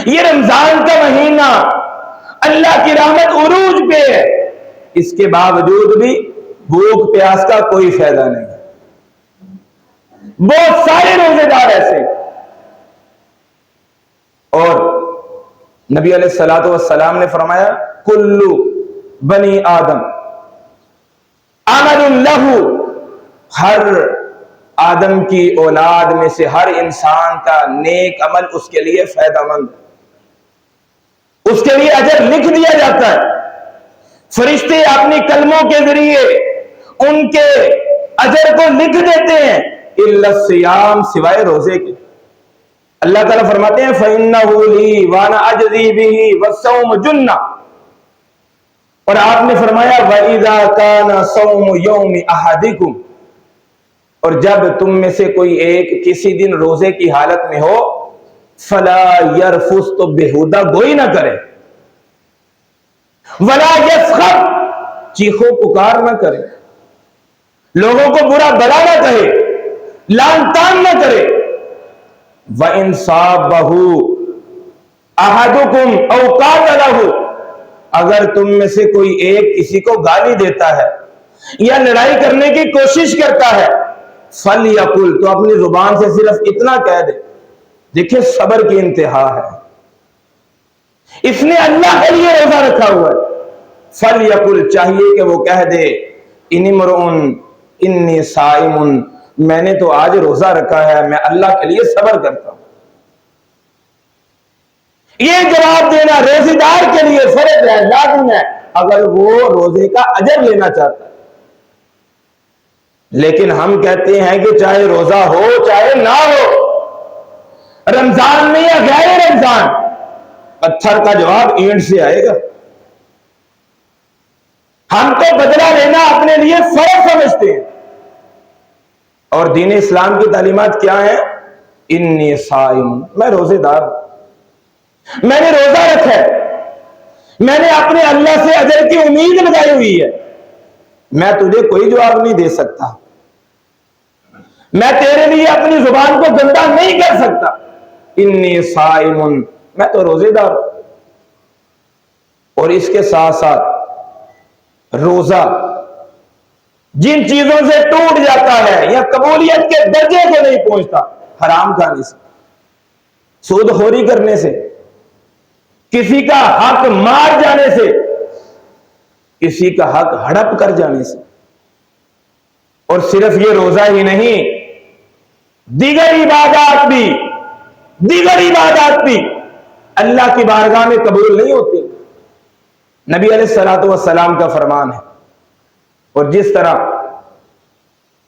یہ رمضان کا مہینہ اللہ کی رحمت عروج پہ ہے، اس کے باوجود بھی بھوک پیاس کا کوئی فائدہ نہیں۔ بہت سارے روزے دار ایسے، اور نبی علیہ الصلوۃ والسلام نے فرمایا کل بنی آدم عمل لہ، ہر آدم کی اولاد میں سے ہر انسان کا نیک عمل اس کے لیے فائدہ مند، اس کے لیے اجر لکھ دیا جاتا ہے۔ فرشتے اپنی کلموں کے ذریعے ان کے اجر کو لکھ دیتے ہیں، الا الصیام، سوائے روزے کے۔ اللہ تعالیٰ فرماتے ہیں فَإِنَّهُ لِي وَأَنَا أَجْزِي بِهِ وَالصَّوْمُ جُنَّةٌ، اور آپ نے فرمایا وَإِذَا كَانَ صَوْمُ يَوْمِ أَحَدِكُمْ، اور جب تم میں سے کوئی ایک کسی دن روزے کی حالت میں ہو فَلَا يَرْفُثْ، تو بےہودہ گوئی نہ کرے، وَلَا يَسْخَبْ، چیخو پکار نہ کرے، لوگوں کو برا بلا نہ کہے، لعن طعن نہ کرے۔ وَإِنْ صَابَهُ أَحَدُكُمْ أَوْ قَاتَلَهُ، اگر تم میں سے کوئی ایک کسی کو گالی دیتا ہے یا لڑائی کرنے کی کوشش کرتا ہے فَلْيَقُلْ، تو اپنی زبان سے صرف اتنا کہہ دے۔ دیکھیں صبر کی انتہا ہے، اس نے اللہ کے لیے روزہ رکھا ہوا ہے۔ فَلْيَقُلْ، چاہیے کہ وہ کہہ دے اِنِ امْرُؤٌ اِنِّي صَائِمٌ، میں نے تو آج روزہ رکھا ہے، میں اللہ کے لیے صبر کرتا ہوں۔ یہ جواب دینا روزے دار کے لیے فرض ہے، لازم ہے، اگر وہ روزے کا اجر لینا چاہتا ہے۔ لیکن ہم کہتے ہیں کہ چاہے روزہ ہو چاہے نہ ہو، رمضان میں یا غیر رمضان، پتھر کا جواب اینٹ سے آئے گا۔ ہم تو بدلہ لینا اپنے لیے فرض سمجھتے ہیں، اور دین اسلام کی تعلیمات کیا ہیں؟ انی صائم، میں روزے دار ہوں، میں نے روزہ رکھا ہے، میں نے اپنے اللہ سے اجر کی امید لگائی ہوئی ہے، میں تجھے کوئی جواب نہیں دے سکتا، میں تیرے لیے اپنی زبان کو گندا نہیں کر سکتا۔ انی صائم، میں تو روزے دار ہوں۔ اور اس کے ساتھ ساتھ روزہ جن چیزوں سے ٹوٹ جاتا ہے یا قبولیت کے درجے کو نہیں پہنچتا، حرام کھانے سے، سود خوری کرنے سے، کسی کا حق مار جانے سے، کسی کا حق ہڑپ کر جانے سے۔ اور صرف یہ روزہ ہی نہیں، دیگر عبادات بھی اللہ کی بارگاہ میں قبول نہیں ہوتی۔ نبی علیہ الصلوۃ والسلام کا فرمان ہے، اور جس طرح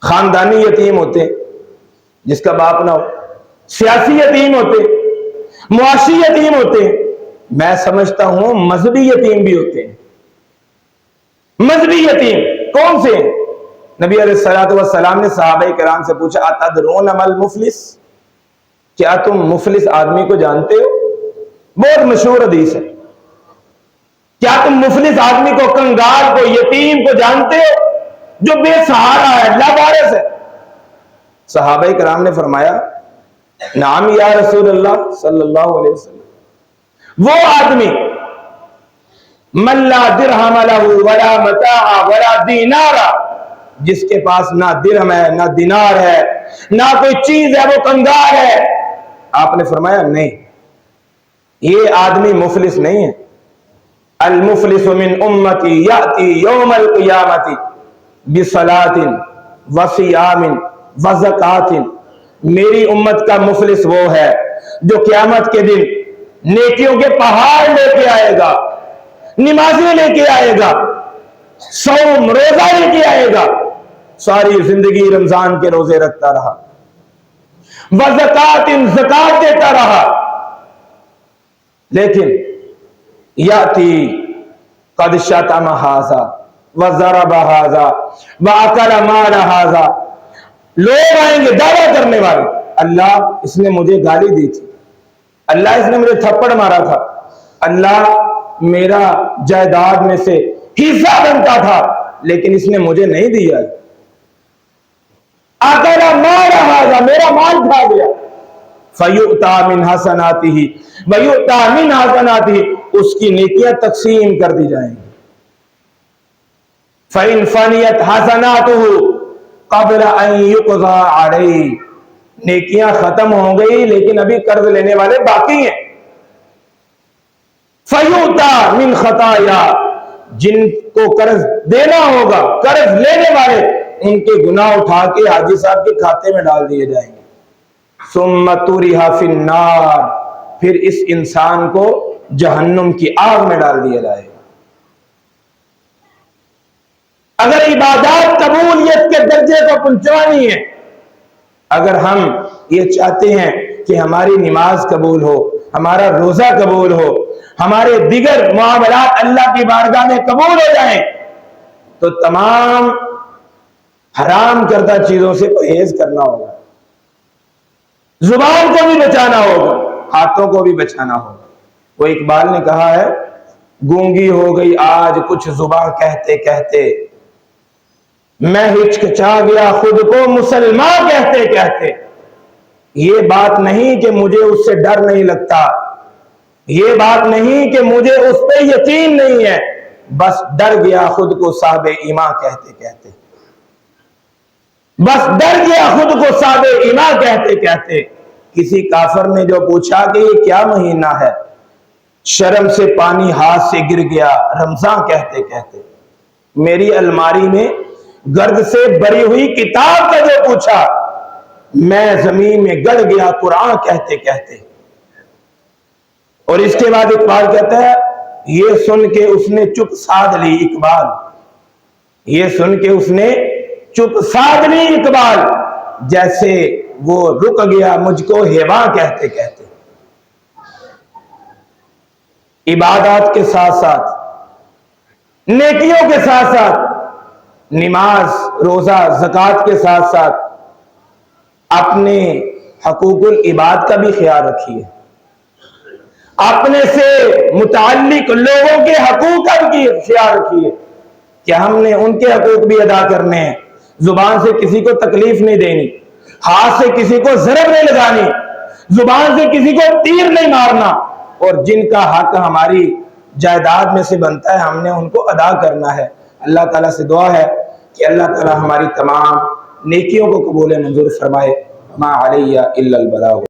خاندانی یتیم ہوتے جس کا باپ نہ ہو، سیاسی یتیم ہوتے، معاشی یتیم ہوتے، میں سمجھتا ہوں مذہبی یتیم بھی ہوتے ہیں۔ مذہبی یتیم کون سے ہیں؟ نبی علیہ الصلوۃ والسلام نے صحابہ کرام سے پوچھا اتدرون ما المفلس، کیا تم مفلس آدمی کو جانتے ہو؟ بہت مشہور حدیث ہے، کیا تم مفلس آدمی کو، کنگال کو، یتیم کو جانتے ہو جو بے سہارا ہے، لاوارث ہے؟ صحابہ کرام نے فرمایا نعم یا رسول اللہ صلی اللہ علیہ وسلم، وہ آدمی من لا درہم لہ ولا متاع ولا دینار، جس کے پاس نہ درہم ہے نہ دینار ہے نہ کوئی چیز ہے، وہ کنگال ہے۔ آپ نے فرمایا نہیں، یہ آدمی مفلس نہیں ہے۔ المفلس من امتی یاتی یوم القیامت بصلاۃ وصیام وزکات، میری امت کا مفلس وہ ہے جو قیامت کے دن نیکیوں کے پہاڑ لے کے آئے گا، نمازیں لے کے آئے گا، صوم روزہ لے کے آئے گا، ساری زندگی رمضان کے روزے رکھتا رہا، وزکات، زکات دیتا رہا، لیکن یاتی قد شتم ھذا وضرب ھذا واکل مال ھذا، لوگ آئیں گے دعویٰ کرنے والے، اللہ اس نے مجھے گالی دی تھی، اللہ اس نے مجھے تھپڑ مارا تھا، اللہ میرا جائیداد میں سے حصہ بنتا تھا لیکن اس نے مجھے نہیں دیا، اکل مال ھذا، میرا مال کھا گیا، فَيُؤْتَى مِنْ حَسَنَاتِهِ وَيُؤْتَى مِنْ حَسَنَاتِهِ، اس کی نیکیاں تقسیم کر دی جائیں گی. فَإِنْ فَنِيَتْ حَسَنَاتُهُ قَبْلَ أَنْ يُقْضَى عَلَيْهِ، نیکیاں ختم ہو گئی لیکن ابھی قرض لینے والے باقی ہیں. فَيُؤْتَى مِنْ خَطَايَا، جن کو قرض دینا ہوگا، قرض لینے والے، ان کے گناہ اٹھا کے حاجی صاحب کے کھاتے میں ڈال دیے جائیں گے. ثُمَّ طُرِحَ فِي النَّارِ، پھر اس انسان کو جہنم کی آگ میں ڈال دیا جائے گا. اگر عبادات قبولیت کے درجے کو پہنچوانی ہے، اگر ہم یہ چاہتے ہیں کہ ہماری نماز قبول ہو، ہمارا روزہ قبول ہو، ہمارے دیگر معاملات اللہ کی بارگاہ میں قبول ہو جائیں، تو تمام حرام کردہ چیزوں سے پرہیز کرنا ہوگا. زبان کو بھی بچانا ہوگا، ہاتھوں کو بھی بچانا ہوگا. وہ اقبال نے کہا ہے، گونگی ہو گئی آج کچھ زبان کہتے کہتے، میں ہچکچا گیا خود کو مسلمان کہتے کہتے. یہ بات نہیں کہ مجھے اس سے ڈر نہیں لگتا، یہ بات نہیں کہ مجھے اس پہ یقین نہیں ہے، بس ڈر گیا خود کو صاحب ایمان کہتے کہتے. بس ڈر گیا خود کو صاحب ایمان کہتے کہتے. کسی کافر نے جو پوچھا کہ یہ کیا مہینہ ہے، شرم سے پانی ہاتھ سے گر گیا رمضان کہتے کہتے. میری الماری میں گرد سے بری ہوئی کتاب کا جو پوچھا، میں زمین میں گڑ گیا قرآن کہتے کہتے. اور اس کے بعد اقبال کہتا ہے، یہ سن کے اس نے چپ سادھ لی اقبال، یہ سن کے اس نے چپ سادھ لی اقبال، جیسے وہ رک گیا مجھ کو حیوان کہتے کہتے. عبادات کے ساتھ ساتھ، نیکیوں کے ساتھ ساتھ، نماز روزہ زکوٰۃ کے ساتھ ساتھ اپنے حقوق العباد کا بھی خیال رکھیے. اپنے سے متعلق لوگوں کے حقوق کا بھی خیال رکھیے کہ ہم نے ان کے حقوق بھی ادا کرنے ہیں. زبان سے کسی کو تکلیف نہیں دینی، ہاتھ سے کسی کو ضرب نہیں لگانی، زبان سے کسی کو تیر نہیں مارنا، اور جن کا حق ہماری جائیداد میں سے بنتا ہے ہم نے ان کو ادا کرنا ہے. اللہ تعالیٰ سے دعا ہے کہ اللہ تعالیٰ ہماری تمام نیکیوں کو قبول منظور فرمائے. ما علیہ الا البلاغ.